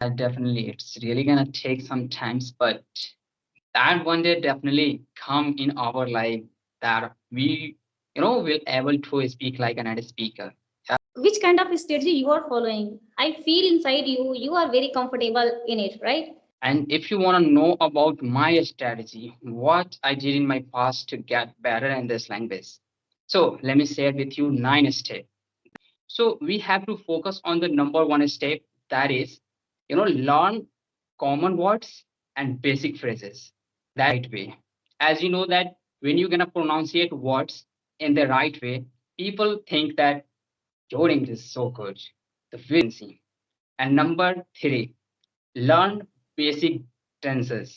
Definitely, it's really gonna take some times, but that one day definitely come in our life that we, will able to speak like a native speaker. Which kind of strategy you are following? I feel inside you are very comfortable in it, right? And if you want to know about my strategy, what I did in my past to get better in this language, so let me share with you 9 steps. So we have to focus on the number one step, that is, learn common words and basic phrases that right way. As you know that when you're gonna pronunciate words in the right way, people think that your English is so good, the fluency. And number three, learn basic tenses.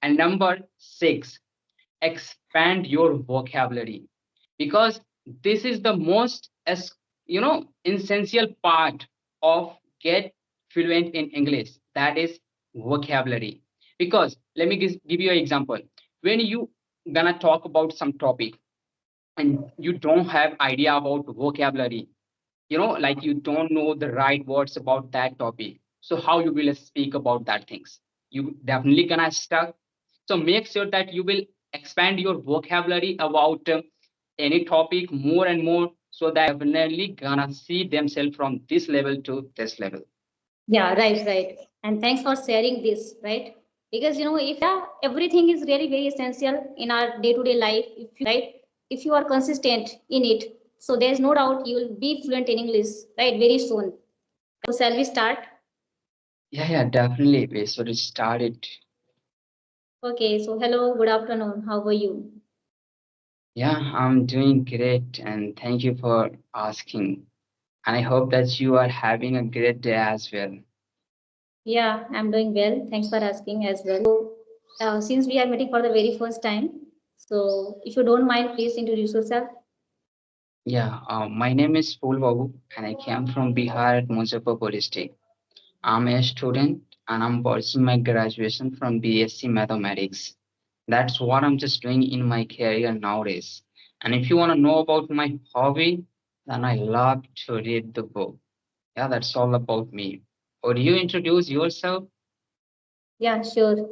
And number six, expand your vocabulary, because this is the most as essential part of get fluent in English, that is vocabulary. Because let me give you an example. When you gonna talk about some topic and you don't have idea about vocabulary, like you don't know the right words about that topic, so how you will speak about that things, you definitely gonna stuck. So make sure that you will expand your vocabulary about any topic more and more, so that definitely gonna see themselves from this level to this level. Yeah, right, right. And thanks for sharing this, right? Because if everything is really very essential in our day-to-day life, if you are consistent in it, so there's no doubt you will be fluent in English, right? Very soon. So shall we start? Yeah, definitely we should start it. Okay, so hello, good afternoon. How are you? Yeah, I'm doing great, and thank you for asking. And I hope that you are having a great day as well. Yeah, I'm doing well. Thanks for asking as well. So, since we are meeting for the very first time, so if you don't mind, please introduce yourself. Yeah, my name is Phool Babu, and I came from Bihar at Muzaffarpur district. I'm a student, and I'm pursuing my graduation from BSc Mathematics. That's what I'm just doing in my career nowadays. And if you want to know about my hobby, then I love to read the book. Yeah, that's all about me. Would you introduce yourself? Yeah, sure.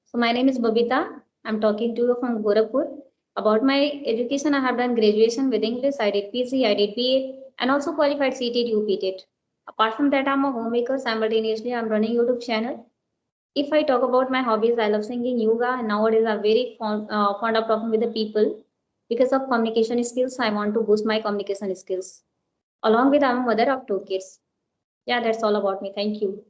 So my name is Babita. I'm talking to you from Gorakhpur. About my education, I have done graduation with English. I did PC, I did BA, and also qualified CTET, UPTET. Apart from that, I'm a homemaker. Simultaneously, I'm running YouTube channel. If I talk about my hobbies, I love singing, yoga, and nowadays I'm very fond of talking with the people. Because of communication skills, I want to boost my communication skills. Along with, I'm a mother of two kids. Yeah, that's all about me. Thank you.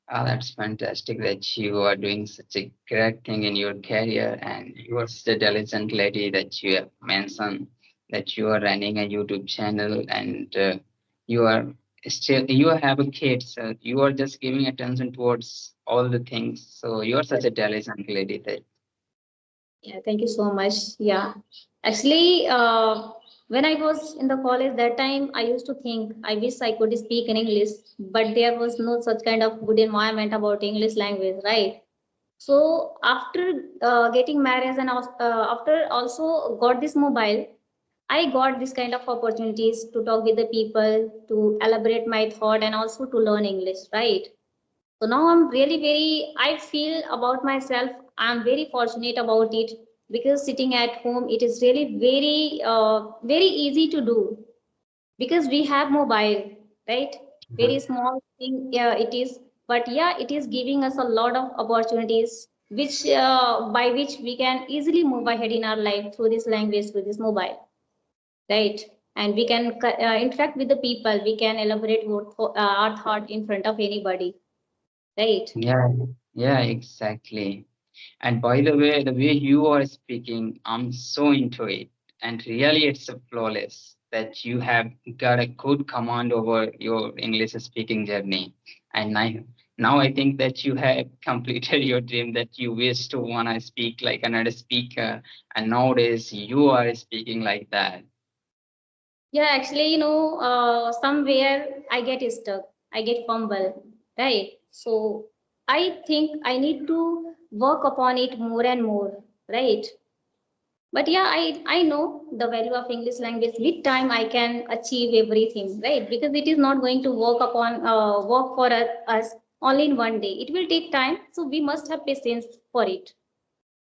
Ah, that's fantastic that you are doing such a great thing in your career, and you are such a diligent lady that you have mentioned that you are running a YouTube channel, and you are still you have a kid, so you are just giving attention towards all the things. So you are such a diligent lady that. Yeah, thank you so much. Yeah, actually, when I was in the college that time, I used to think I wish I could speak in English, but there was no such kind of good environment about English language, right? So after getting married and after also got this mobile, I got this kind of opportunities to talk with the people, to elaborate my thought, and also to learn English, right? So now I'm really very, I feel about myself, I'm very fortunate about it because sitting at home, it is really very easy to do because we have mobile, right? Very Mhm. small thing, yeah, it is, but yeah, it is giving us a lot of opportunities which by which we can easily move ahead in our life through this language, through this mobile, right? And we can interact with the people, we can elaborate our thought in front of anybody, right? Yeah, yeah, exactly. And by the way you are speaking, I'm so into it. And really, it's a flawless that you have got a good command over your English speaking journey. And now I think that you have completed your dream that you wish to want to speak like another speaker. And nowadays, you are speaking like that. Yeah, actually, somewhere I get stuck, I get fumble, right? So I think I need to work upon it more and more, right? But yeah, I know the value of English language. With time I can achieve everything, right? Because it is not going to work for us only in one day. It will take time, so we must have patience for it.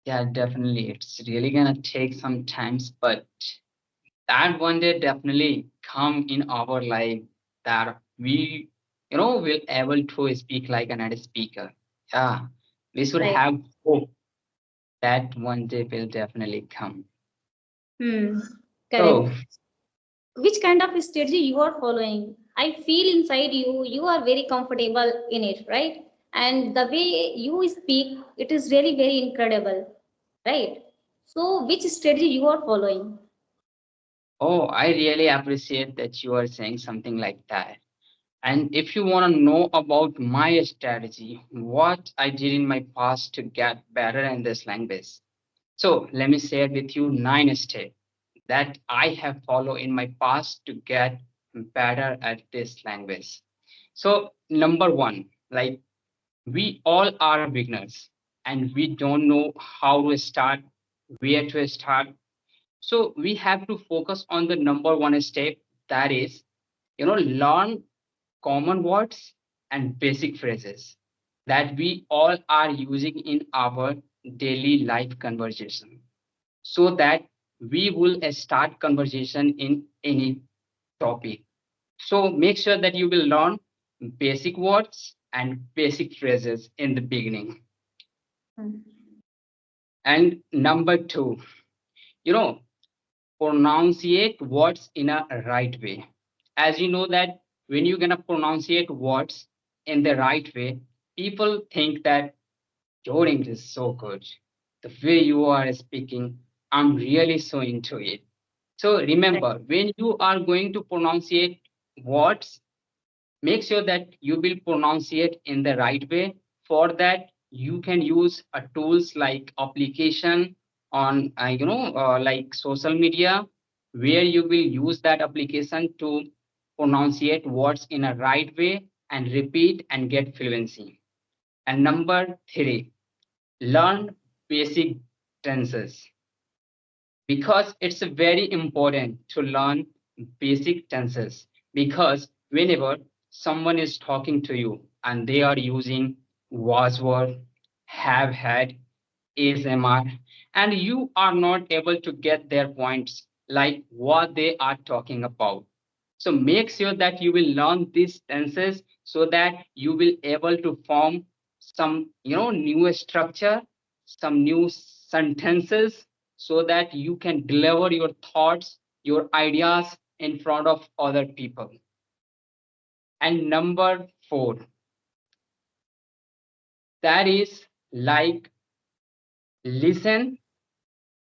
Yeah, definitely. It's really gonna take some times, but that one day definitely come in our life that we, will able to speak like a native speaker. Yeah, we should Right. have hope that one day will definitely come. Hmm. So, Correct. Which kind of strategy you are following? I feel inside you are very comfortable in it, right? And the way you speak, it is really very incredible, right? So which strategy you are following? oh, I really appreciate that you are saying something like that. And if you want to know about my strategy, what I did in my past to get better in this language. So let me share with you 9 steps that I have followed in my past to get better at this language. So number one, like we all are beginners and we don't know how to start, where to start. So we have to focus on the number one step, that is, learn common words and basic phrases that we all are using in our daily life conversation, so that we will start conversation in any topic. So make sure that you will learn basic words and basic phrases in the beginning. Hmm. And number two, you know pronunciate words in a right way. As you know that when you're gonna pronunciate words in the right way, people think that your English is so good. The way you are speaking, I'm really so into it. So Right. remember, when you are going to pronunciate words, make sure that you will pronunciate in the right way. For that you can use tools like application on like social media, where you will use that application to pronunciate words in a right way and repeat and get fluency. And number three, learn basic tenses, because it's very important to learn basic tenses, because whenever someone is talking to you and they are using was word, have had, is mr, and you are not able to get their points like what they are talking about, so make sure that you will learn these tenses so that you will able to form some new structure, some new sentences, so that you can deliver your thoughts, your ideas in front of other people. And number four, that is like listen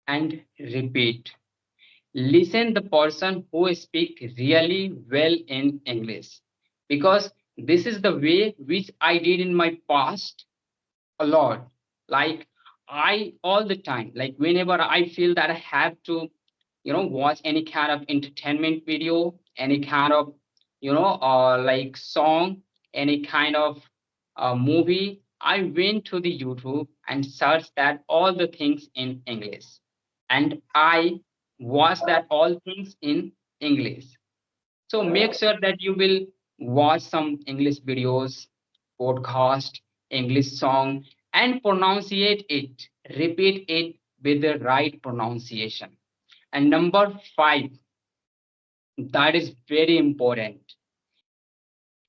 and repeat. Listen the person who speak really well in English, because this is the way which I did in my past a lot. Like I all the time, like whenever I feel that I have to watch any kind of entertainment video, any kind of like song, any kind of movie, I went to the YouTube and searched that all the things in English, and I watch that all things in English. So make sure that you will watch some English videos, podcast, English song, and pronunciate it, repeat it with the right pronunciation. And number five, that is very important.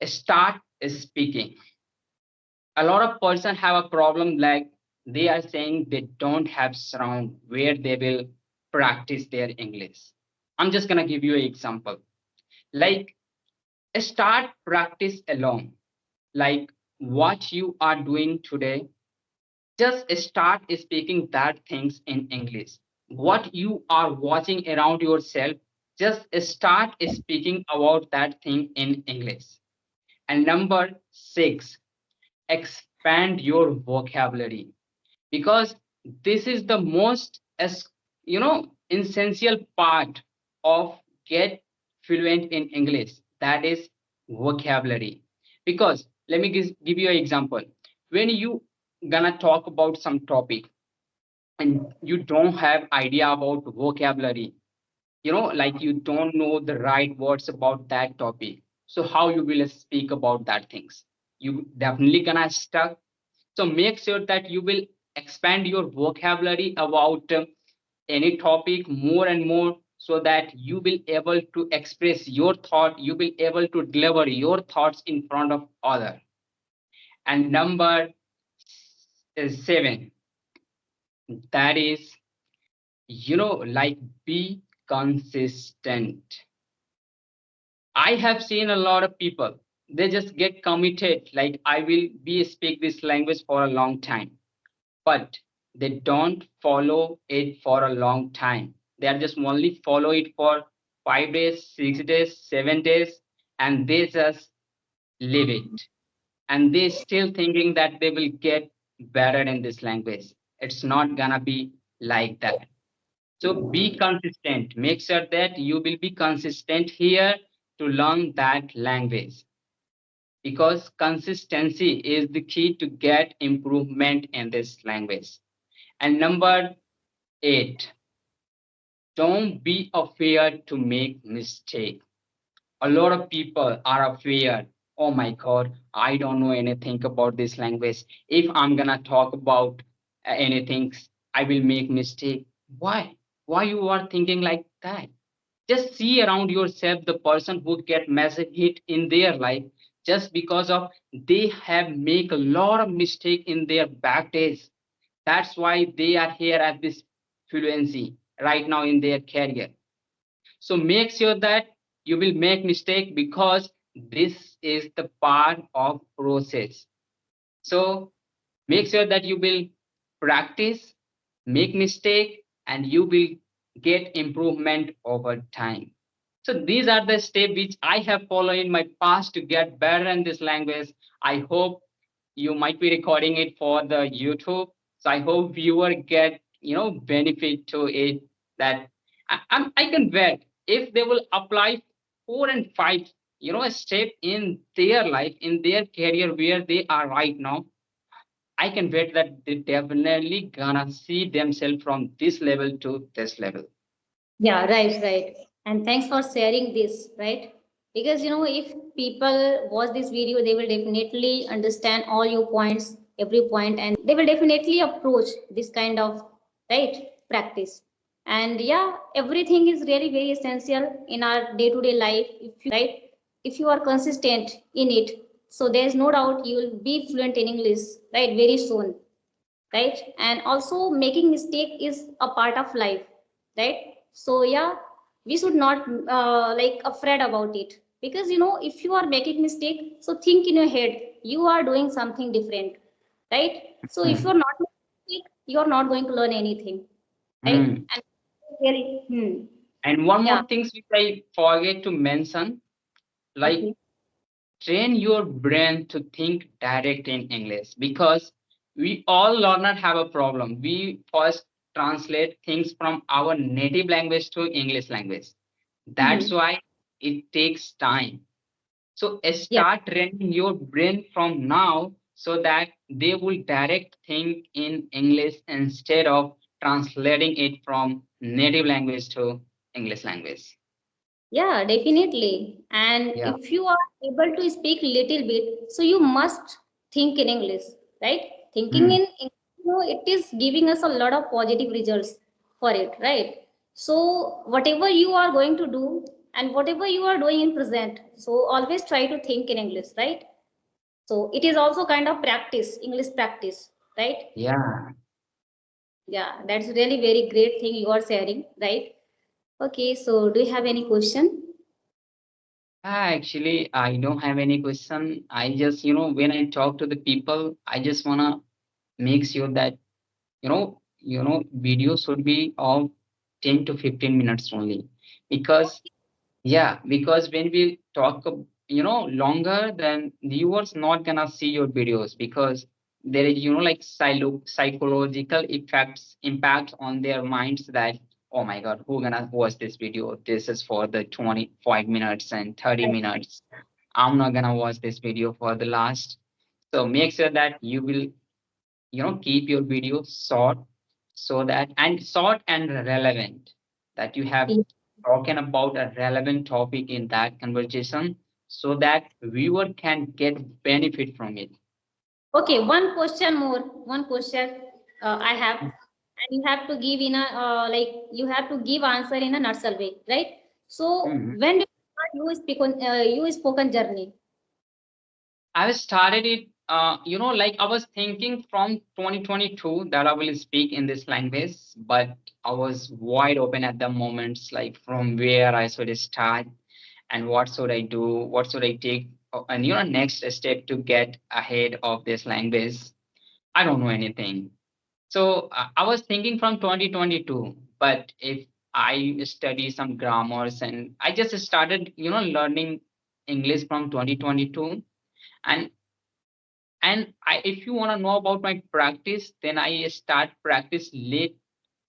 Start speaking. A lot of person have a problem, like they are saying they don't have surround where they will practice their English. I'm just gonna give you an example. Like start practice alone. Like what you are doing today, just start speaking that things in English. What you are watching around yourself, just start speaking about that thing in English. And number six, expand your vocabulary, because this is the most essential part of get fluent in English, that is vocabulary. Because let me give you an example. When you gonna talk about some topic, and you don't have idea about vocabulary, like you don't know the right words about that topic, so how you will speak about that things? You definitely gonna stuck. So make sure that you will expand your vocabulary about any topic more and more, so that you will able to express your thought, you will able to deliver your thoughts in front of other. And number is 7, that is, like, be consistent. I have seen a lot of people, they just get committed, like I will be speak this language for a long time, but they don't follow it for a long time. They are just only follow it for 5 days, 6 days, 7 days, and they just leave it. And they still thinking that they will get better in this language. It's not gonna be like that. So be consistent. Make sure that you will be consistent here to learn that language, because consistency is the key to get improvement in this language. And number 8, don't be afraid to make mistake. A lot of people are afraid. Oh my God, I don't know anything about this language. If I'm gonna talk about anything, I will make mistake. Why? Why you are thinking like that? Just see around yourself the person who get massive hit in their life, just because of they have make a lot of mistake in their back days. That's why they are here at this fluency right now in their career. So make sure that you will make mistake, because this is the part of process. So make sure that you will practice, make mistake, and you will get improvement over time. So these are the steps which I have followed in my past to get better in this language. I hope you might be recording it for the YouTube. So I hope viewer get benefit to it. That I can bet if they will apply 4 and 5 step in their life, in their career where they are right now, I can bet that they definitely gonna see themselves from this level to this level. Yeah, right, right. And thanks for sharing this, right? Because if people watch this video, they will definitely understand all your points, every point, and they will definitely approach this kind of right practice. And yeah, everything is really very essential in our day-to-day life. If you are consistent in it, so there is no doubt you will be fluent in English, right? Very soon, right? And also making mistake is a part of life, right? So yeah, we should not like afraid about it, because if you are making mistake, so think in your head you are doing something different, right? So if you're Hmm. not making mistake, you're not going to learn anything, right? Hmm. And really, And one yeah, more thing which I forget to mention, like, okay. train your brain to think direct in English, because we all learner have a problem. We first translate things from our native language to English language. That's Hmm. why it takes time. So Yeah. start training your brain from now, so that they will direct think in English instead of translating it from native language to English language. Yeah, definitely. And Yeah. if you are able to speak little bit, so you must think in English, right? Thinking Hmm. in English, it is giving us a lot of positive results for it, right? So whatever you are going to do and whatever you are doing in present, so always try to think in English, right? So it is also kind of practice, English practice, right? Yeah. Yeah, that's really very great thing you are sharing, right? Okay, so do you have any question? Actually, I don't have any question. I just, when I talk to the people, I just wanna make sure that, video should be of 10 to 15 minutes only. Because, yeah, because when we talk, longer, then viewers not gonna see your videos, because there is, like, psychological effects impact on their minds, that, oh my God, who gonna watch this video? This is for the 25 minutes and 30 minutes. I'm not gonna watch this video for the last. So make sure that you will, keep your video short, so that and short and relevant, that you have talking about a relevant topic in that conversation so that viewer can get benefit from it. Okay, one question more. One question I have, and you have to give in a like you have to give answer in a nutshell way, right? So Mhm. when did you start you spoken journey? I started it, like I was thinking from 2022 that I will speak in this language, but I was wide open at the moments, like from where I should start and what should I do, what should I take, and next step to get ahead of this language. I don't know anything. So I was thinking from 2022, but if I study some grammars and I just started, learning English from 2022. And if you want to know about my practice, then I start practice late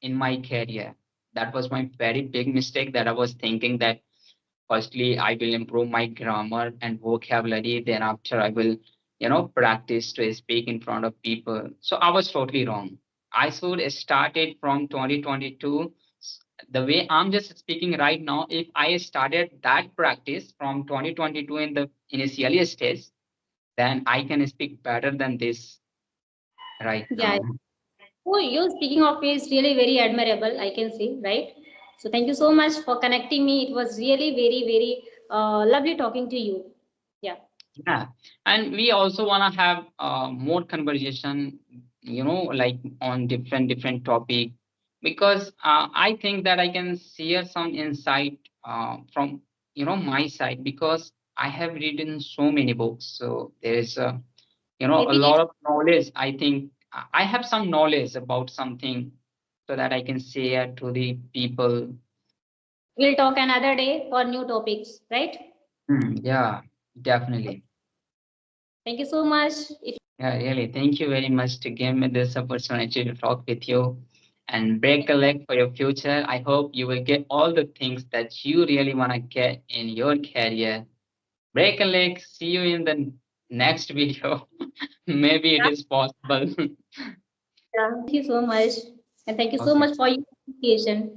in my career. That was my very big mistake, that I was thinking that firstly I will improve my grammar and vocabulary, then after I will, practice to speak in front of people. So I was totally wrong. I should start it from 2022. The way I'm just speaking right now, if I started that practice from 2022 in the initial stage, then I can speak better than this right Yeah. now. Oh, you speaking of is really very admirable. I can see, right? So thank you so much for connecting me. It was really very lovely talking to you. Yeah. Yeah, and we also want to have more conversation, like on different topic, because I think that I can share some insight from my side, because I have written so many books, so there is a Maybe lot of knowledge. I think I have some knowledge about something, so that I can share to the people. we'll talk another day for new topics, right? Yeah, definitely. Thank you so much. If Yeah, really. Thank you very much to give me this opportunity to talk with you and break a leg for your future. I hope you will get all the things that you really want to get in your career. Break a leg. See you in the next video. Maybe it yeah, is possible. yeah. Thank you so much. And thank you so Okay. much for your appreciation.